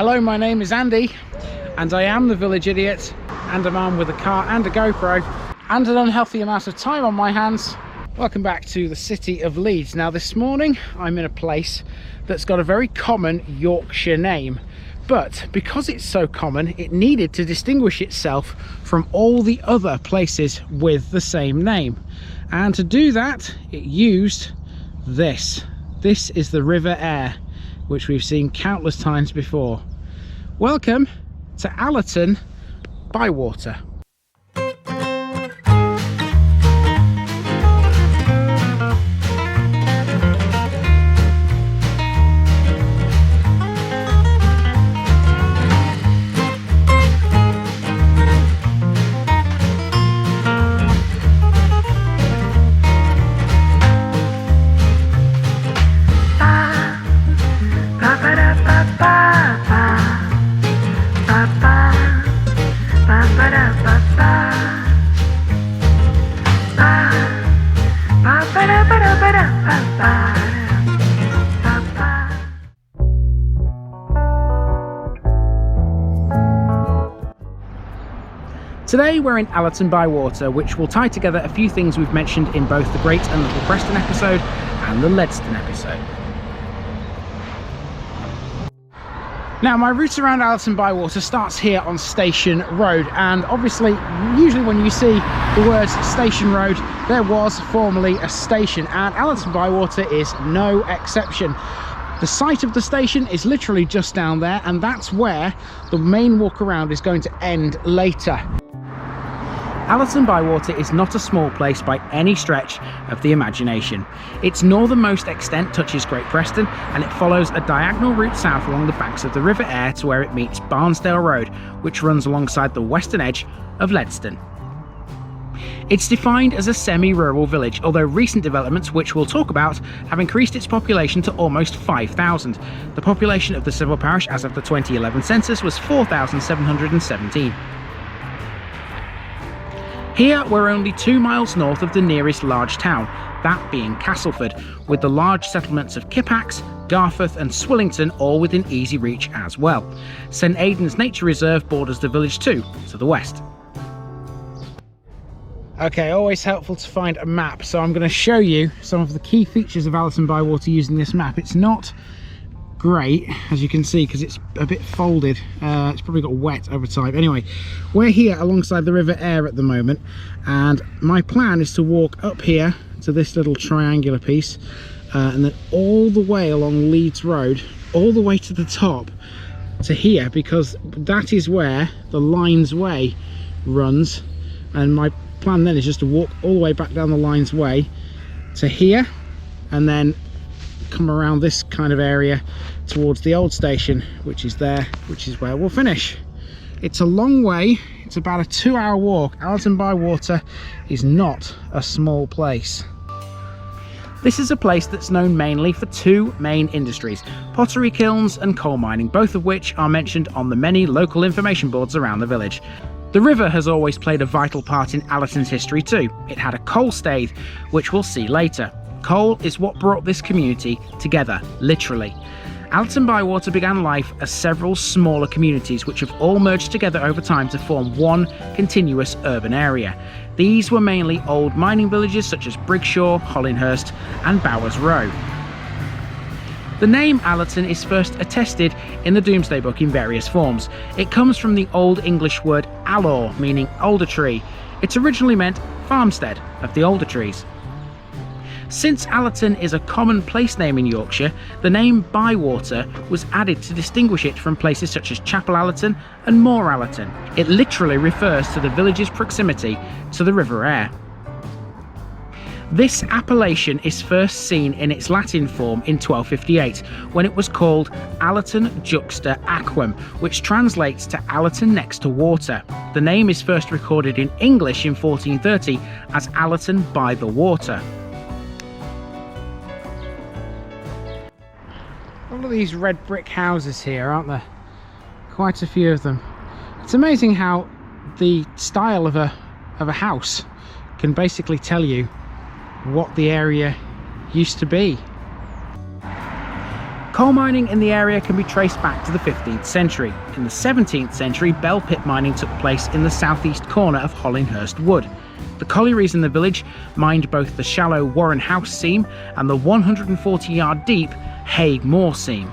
Hello, my name is Andy and I am the village idiot, and a man with a car and a GoPro and an unhealthy amount of time on my hands. Welcome back to the city of Leeds. Now this morning I'm in a place that's got a very common Yorkshire name, but because it's so common it needed to distinguish itself from all the other places with the same name, and to do that it used this. This is the River Aire, which we've seen countless times before. Welcome to Allerton Bywater. Today we're in Allerton Bywater, which will tie together a few things we've mentioned in both the Great and Little Preston episode and the Ledston episode. Now my route around Allerton Bywater starts here on Station Road, and obviously usually when you see the words Station Road there was formerly a station, and Allerton Bywater is no exception. The site of the station is literally just down there, and that's where the main walk around is going to end later. Allerton Bywater is not a small place by any stretch of the imagination. Its northernmost extent touches Great Preston, and it follows a diagonal route south along the banks of the River Aire to where it meets Barnsdale Road, which runs alongside the western edge of Ledston. It's defined as a semi-rural village, although recent developments, which we'll talk about, have increased its population to almost 5,000. The population of the civil parish as of the 2011 census was 4,717. Here we're only 2 miles north of the nearest large town, that being Castleford, with the large settlements of Kippax, Garforth and Swillington all within easy reach as well. St Aidan's Nature Reserve borders the village too, to the west. Okay, always helpful to find a map, so I'm going to show you some of the key features of Allerton Bywater using this map. It's not great, as you can see, because it's a bit folded. It's probably got wet over time. Anyway, we're here alongside the River Aire at the moment, and my plan is to walk up here to this little triangular piece, and then all the way along Leeds Road, all the way to the top to here, because that is where the Lines Way runs, and my plan then is just to walk all the way back down the Lines Way to here, and then come around this kind of area towards the old station, which is there, which is where we'll finish. It's a long way, it's about a 2-hour walk. Allerton Bywater is not a small place. This is a place that's known mainly for two main industries, pottery kilns and coal mining, both of which are mentioned on the many local information boards around the village. The river has always played a vital part in Allerton's history too. It had a coal staithe, which we'll see later. Coal is what brought this community together, literally. Allerton Bywater began life as several smaller communities which have all merged together over time to form one continuous urban area. These were mainly old mining villages such as Brigshaw, Hollinghurst and Bowers Row. The name Allerton is first attested in the Domesday Book in various forms. It comes from the Old English word allor, meaning alder tree. It originally meant farmstead of the alder trees. Since Allerton is a common place name in Yorkshire, the name Bywater was added to distinguish it from places such as Chapel Allerton and Moor Allerton. It literally refers to the village's proximity to the River Aire. This appellation is first seen in its Latin form in 1258, when it was called Allerton juxta aquam, which translates to Allerton next to water. The name is first recorded in English in 1430 as Allerton by the water. All of these red brick houses here, aren't there? Quite a few of them. It's amazing how the style of a house can basically tell you what the area used to be. Coal mining in the area can be traced back to the 15th century. In the 17th century, bell pit mining took place in the southeast corner of Hollinghurst Wood. The collieries in the village mined both the shallow Warren House seam and the 140-yard deep Haigh Moor seam.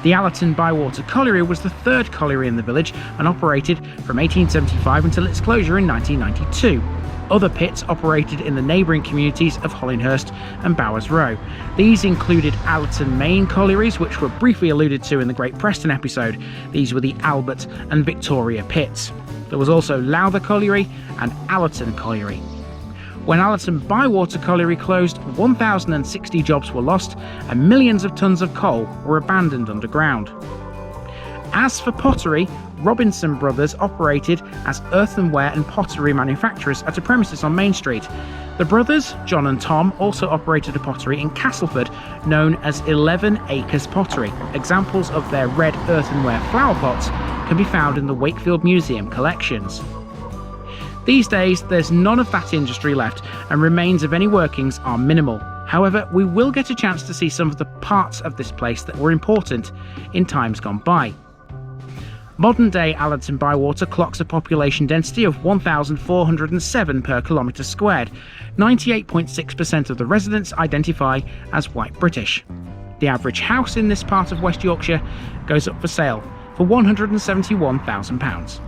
The Allerton Bywater Colliery was the third colliery in the village and operated from 1875 until its closure in 1992. Other pits operated in the neighbouring communities of Hollinghurst and Bowers Row. These included Allerton Main collieries, which were briefly alluded to in the Great Preston episode. These were the Albert and Victoria pits. There was also Lowther Colliery and Allerton Colliery. When Allerton Bywater Colliery closed, 1,060 jobs were lost and millions of tons of coal were abandoned underground. As for pottery, Robinson Brothers operated as earthenware and pottery manufacturers at a premises on Main Street. The brothers, John and Tom, also operated a pottery in Castleford known as 11 Acres Pottery. Examples of their red earthenware flower pots can be found in the Wakefield Museum collections. These days, there's none of that industry left, and remains of any workings are minimal. However, we will get a chance to see some of the parts of this place that were important in times gone by. Modern-day Allerton Bywater clocks a population density of 1,407 per kilometre squared. 98.6% of the residents identify as white British. The average house in this part of West Yorkshire goes up for sale for £171,000.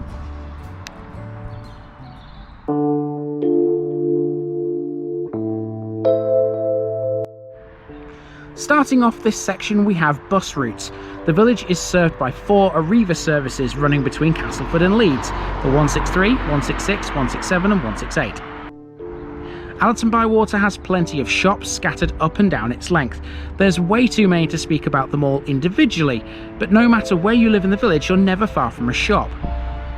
Starting off this section, we have bus routes. The village is served by 4 Arriva services running between Castleford and Leeds, the 163, 166, 167 and 168. Allerton Bywater has plenty of shops scattered up and down its length. There's way too many to speak about them all individually, but no matter where you live in the village, you're never far from a shop.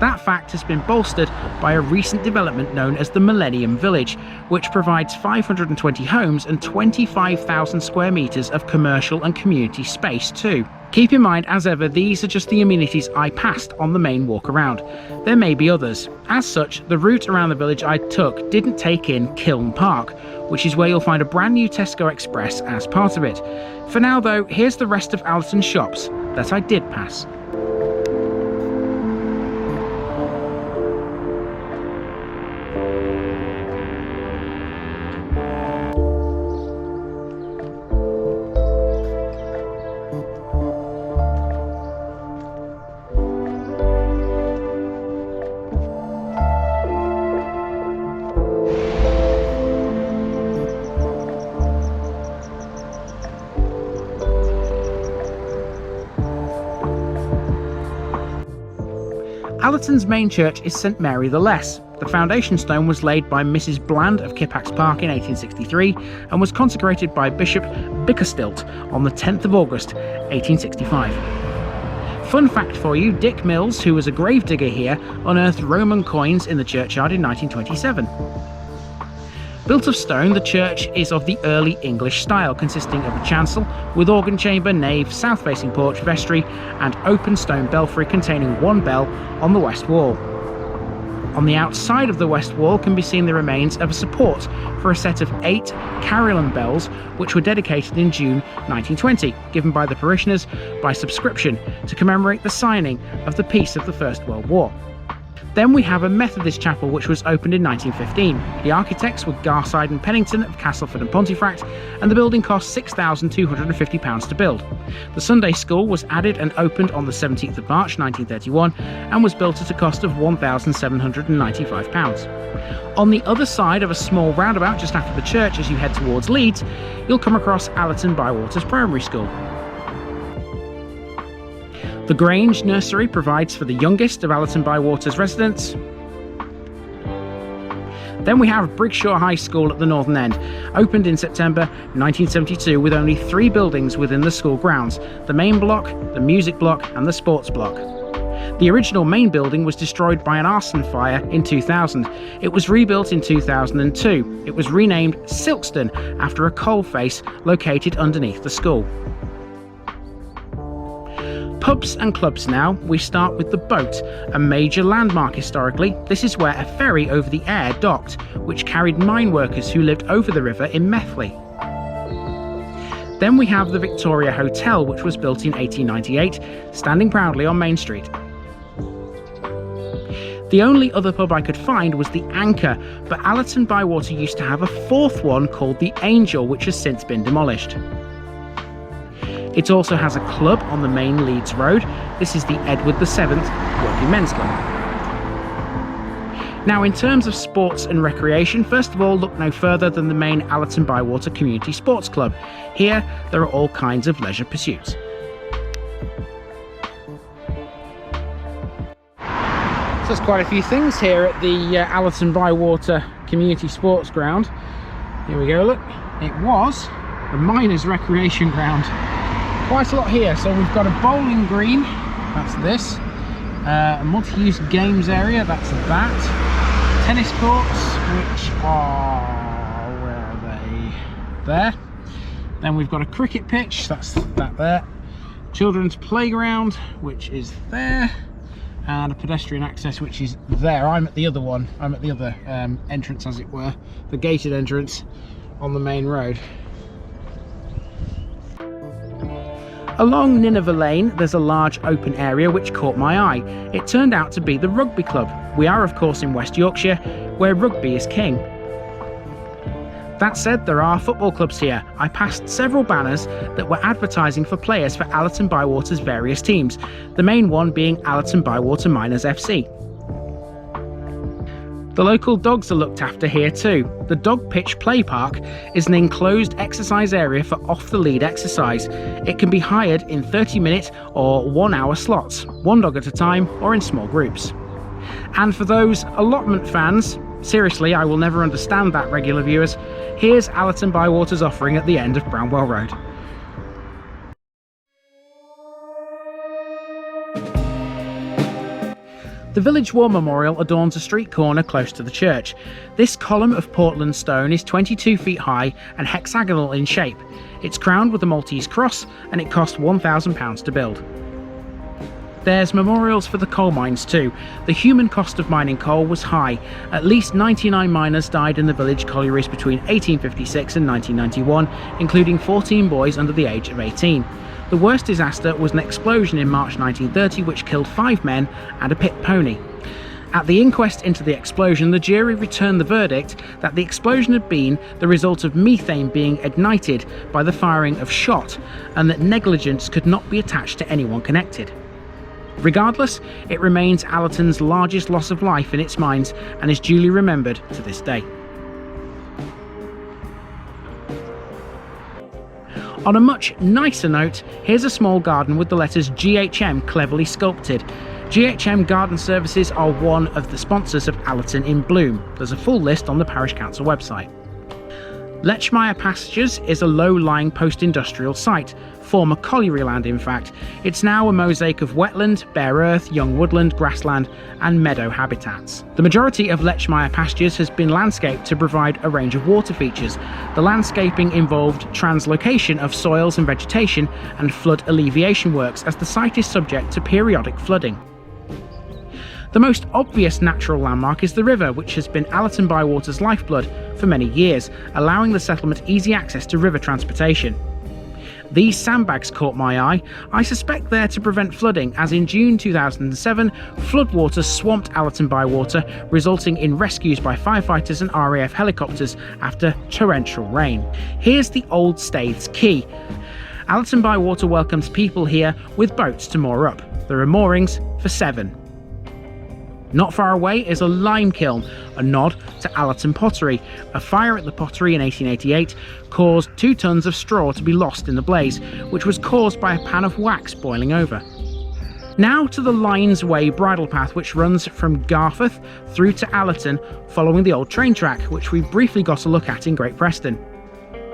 That fact has been bolstered by a recent development known as the Millennium Village, which provides 520 homes and 25,000 square metres of commercial and community space too. Keep in mind, as ever, these are just the amenities I passed on the main walk around. There may be others. As such, the route around the village I took didn't take in Kiln Park, which is where you'll find a brand new Tesco Express as part of it. For now though, here's the rest of Allerton's shops that I did pass. Allerton's main church is St Mary the Less. The foundation stone was laid by Mrs Bland of Kippax Park in 1863 and was consecrated by Bishop Bickerstilt on the 10th of August 1865. Fun fact for you, Dick Mills, who was a gravedigger here, unearthed Roman coins in the churchyard in 1927. Built of stone, the church is of the early English style, consisting of a chancel with organ chamber, nave, south-facing porch, vestry and open stone belfry containing 1 bell on the west wall. On the outside of the west wall can be seen the remains of a support for a set of 8 carillon bells which were dedicated in June 1920, given by the parishioners by subscription to commemorate the signing of the peace of the First World War. Then we have a Methodist chapel which was opened in 1915. The architects were Garside and Pennington of Castleford and Pontefract, and the building cost £6,250 to build. The Sunday school was added and opened on the 17th of March 1931 and was built at a cost of £1,795. On the other side of a small roundabout just after the church as you head towards Leeds, you'll come across Allerton Bywater's primary school. The Grange Nursery provides for the youngest of Allerton Bywater's residents. Then we have Brigshaw High School at the northern end, opened in September 1972 with only 3 buildings within the school grounds: the main block, the music block and the sports block. The original main building was destroyed by an arson fire in 2000. It was rebuilt in 2002. It was renamed Silkston after a coal face located underneath the school. Pubs and clubs now. We start with the Boat, a major landmark historically. This is where a ferry over the Aire docked, which carried mine workers who lived over the river in Methley. Then we have the Victoria Hotel, which was built in 1898, standing proudly on Main Street. The only other pub I could find was the Anchor, but Allerton Bywater used to have a fourth one called the Angel, which has since been demolished. It also has a club on the main Leeds Road. This is the Edward VII Working Men's Club. Now, in terms of sports and recreation, first of all, look no further than the main Allerton Bywater Community Sports Club. Here, there are all kinds of leisure pursuits. So there's quite a few things here at the Allerton Bywater Community Sports Ground. Here we go, look. It was a miners' recreation ground. Quite a lot here. So we've got a bowling green, that's this. A multi-use games area, that's that. Tennis courts, which are, where are they? There. Then we've got a cricket pitch, that's that there. Children's playground, which is there. And a pedestrian access, which is there. I'm at the other one. I'm at the other entrance, as it were, the gated entrance on the main road. Along Nineveh Lane, there's a large open area which caught my eye. It turned out to be the rugby club. We are, of course, in West Yorkshire, where rugby is king. That said, there are football clubs here. I passed several banners that were advertising for players for Allerton Bywater's various teams, the main one being Allerton Bywater Miners FC. The local dogs are looked after here too. The Dog Pitch Play Park is an enclosed exercise area for off-the-lead exercise. It can be hired in 30-minute or 1-hour slots, one dog at a time or in small groups. And for those allotment fans, seriously, I will never understand that, regular viewers, here's Allerton Bywater's offering at the end of Bramwell Road. The Village War Memorial adorns a street corner close to the church. This column of Portland stone is 22 feet high and hexagonal in shape. It's crowned with a Maltese cross and it cost £1,000 to build. There's memorials for the coal mines too. The human cost of mining coal was high. At least 99 miners died in the village collieries between 1856 and 1991, including 14 boys under the age of 18. The worst disaster was an explosion in March 1930 which killed 5 men and a pit pony. At the inquest into the explosion, the jury returned the verdict that the explosion had been the result of methane being ignited by the firing of shot, and that negligence could not be attached to anyone connected. Regardless, it remains Allerton's largest loss of life in its mines and is duly remembered to this day. On a much nicer note, here's a small garden with the letters GHM cleverly sculpted. GHM Garden Services are one of the sponsors of Allerton in Bloom. There's a full list on the Parish Council website. Lechmire Pastures is a low-lying post-industrial site, former colliery land in fact. It's now a mosaic of wetland, bare earth, young woodland, grassland and meadow habitats. The majority of Lechmire Pastures has been landscaped to provide a range of water features. The landscaping involved translocation of soils and vegetation and flood alleviation works as the site is subject to periodic flooding. The most obvious natural landmark is the river, which has been Allerton Bywater's lifeblood for many years, allowing the settlement easy access to river transportation. These sandbags caught my eye. I suspect they're to prevent flooding, as in June 2007, floodwaters swamped Allerton Bywater, resulting in rescues by firefighters and RAF helicopters after torrential rain. Here's the old Staithes Quay. Allerton Bywater welcomes people here with boats to moor up. There are moorings for 7. Not far away is a lime kiln, a nod to Allerton Pottery. A fire at the Pottery in 1888 caused 2 tons of straw to be lost in the blaze, which was caused by a pan of wax boiling over. Now to the Lyons Way bridle path, which runs from Garforth through to Allerton, following the old train track, which we briefly got a look at in Great Preston.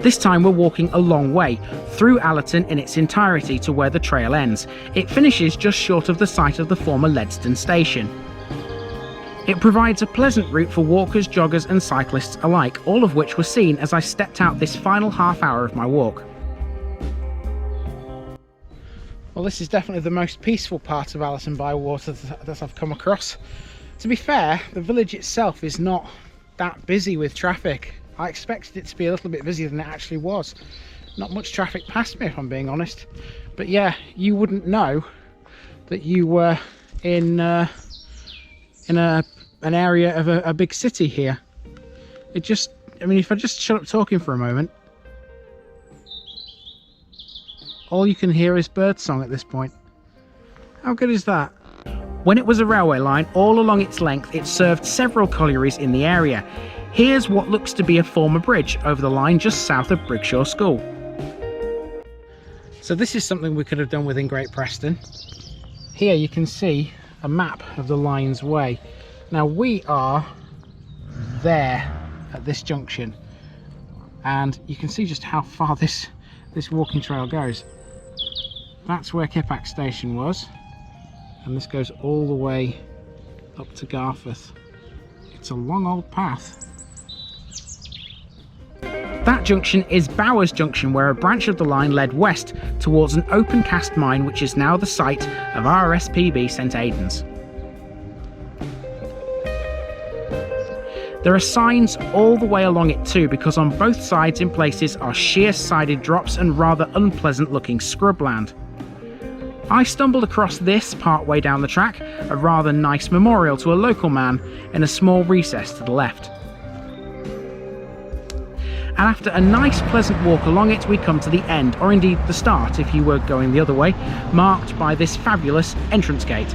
This time we're walking a long way, through Allerton in its entirety to where the trail ends. It finishes just short of the site of the former Ledston station. It provides a pleasant route for walkers, joggers and cyclists alike, all of which were seen as I stepped out this final half hour of my walk. Well, this is definitely the most peaceful part of Allerton Bywater that I've come across. To be fair, the village itself is not that busy with traffic. I expected it to be a little bit busier than it actually was. not much traffic past me, if I'm being honest. But yeah, you wouldn't know that you were in an area of a big city here. It just, I mean, if I just shut up talking for a moment, all you can hear is birdsong at this point. How good is that? When it was a railway line, all along its length, it served several collieries in the area. Here's what looks to be a former bridge over the line just south of Brigshaw School. So this is something we could have done within Great Preston. Here you can see a map of the line's way. Now we are there at this junction, and you can see just how far this walking trail goes. That's where Kippax Station was, and this goes all the way up to Garforth. It's a long old path. That junction is Bowers Junction, where a branch of the line led west towards an open cast mine which is now the site of RSPB St Aidan's. There are signs all the way along it too, because on both sides in places are sheer sided drops and rather unpleasant looking scrubland. I stumbled across this part way down the track, a rather nice memorial to a local man in a small recess to the left. And after a nice pleasant walk along it, we come to the end, or indeed the start if you were going the other way, marked by this fabulous entrance gate.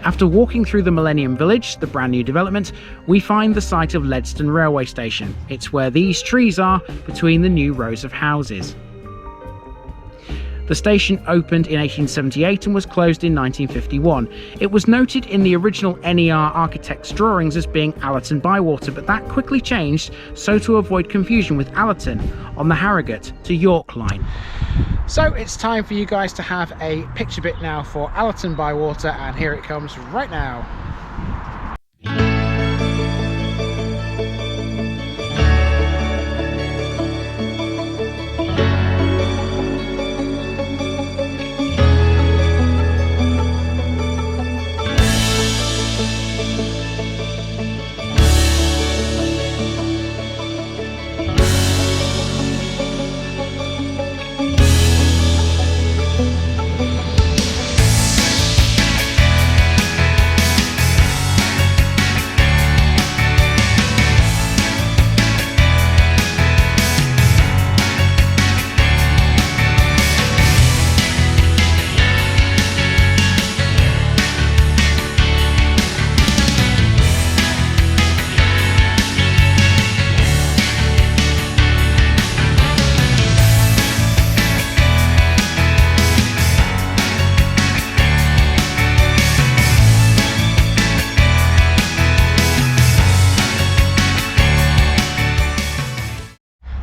After walking through the Millennium Village, the brand new development, we find the site of Ledston railway station. It's where these trees are between the new rows of houses. The station opened in 1878 and was closed in 1951. It was noted in the original NER architect's drawings as being Allerton Bywater, but that quickly changed so to avoid confusion with Allerton on the Harrogate to York line. So it's time for you guys to have a picture bit now for Allerton Bywater, and here it comes right now.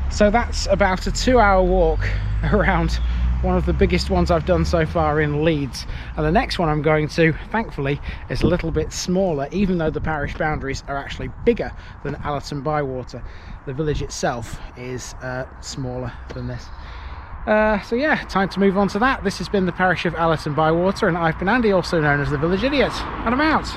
So that's about a 2-hour walk around one of the biggest ones I've done so far in Leeds. And the next one I'm going to, thankfully, is a little bit smaller, even though the parish boundaries are actually bigger than Allerton Bywater. The village itself is smaller than this. So yeah, time to move on to that. This has been the parish of Allerton Bywater, and I've been Andy, also known as the Village Idiot, and I'm out.